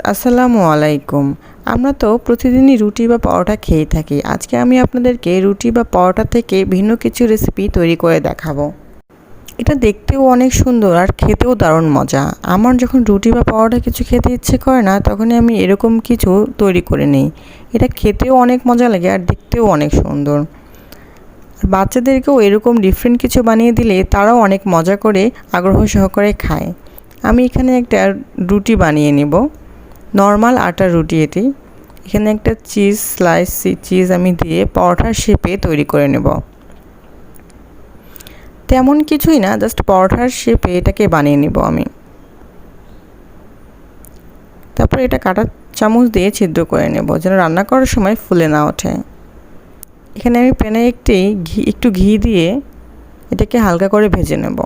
আসসালামু আলাইকুম। আমরা তো প্রতিদিনই রুটি বা পরোটা খেয়ে থাকি। আজকে আমি আপনাদেরকে রুটি বা পরোটা থেকে ভিন্ন কিছু রেসিপি তৈরি করে দেখাবো। এটা দেখতেও অনেক সুন্দর আর খেতেও দারুণ মজা। আমার যখন রুটি বা পরোটা কিছু খেতে ইচ্ছে করে না, তখনই আমি এরকম কিছু তৈরি করে নিই। এটা খেতেও অনেক মজা লাগে আর দেখতেও অনেক সুন্দর। আর বাচ্চাদেরকেও এরকম ডিফারেন্ট কিছু বানিয়ে দিলে তারাও অনেক মজা করে আগ্রহ সহকারে খায়। আমি এখানে একটা রুটি বানিয়ে নিব। নর্মাল আটার রুটি এটি। এখানে একটা চিজ আমি দিয়ে পরোটার শেপে তৈরি করে নেব। তেমন কিছুই না, জাস্ট পরোটার শেপে এটাকে বানিয়ে নিব আমি। তারপর এটা কাঁটা চামচ দিয়ে ছিদ্র করে নেব যেন রান্না করার সময় ফুলে না ওঠে। এখানে আমি প্যানে একটু ঘি দিয়ে এটাকে হালকা করে ভেজে নেব।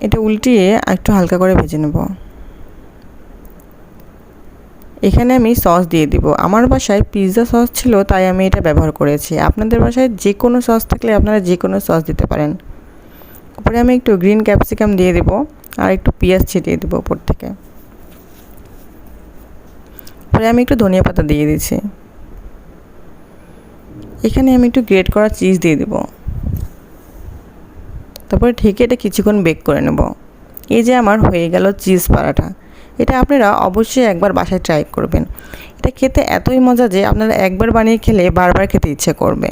এটা উল্টিয়ে একটু হালকা করে ভেজে নেব। এখানে আমি সস দিয়ে দিব। আমার বাসায় পিৎজা সস ছিল, তাই আমি এটা ব্যবহার করেছি। আপনাদের বাসায় যে কোনো সস থাকলে আপনারা যে কোনো সস দিতে পারেন। উপরে আমি একটু গ্রিন ক্যাপসিকাম দিয়ে দেব আর একটু পেঁয়াজ ছিটিয়ে দেবো উপর থেকে। পরে আমি একটু ধনিয়া পাতা দিয়ে দিচ্ছি। এখানে আমি একটু গ্রেট করা চিজ দিয়ে দেব। তারপরে ঢেকে এটা কিছুক্ষণ বেক করে নেব। এই যে আমার হয়ে গেল চিজ পরোটা। এটা আপনারা অবশ্যই একবার বাসায় ট্রাই করবেন। এটা খেতে এতই মজা যে আপনারা একবার বানিয়ে খেলে বারবার খেতে ইচ্ছে করবে।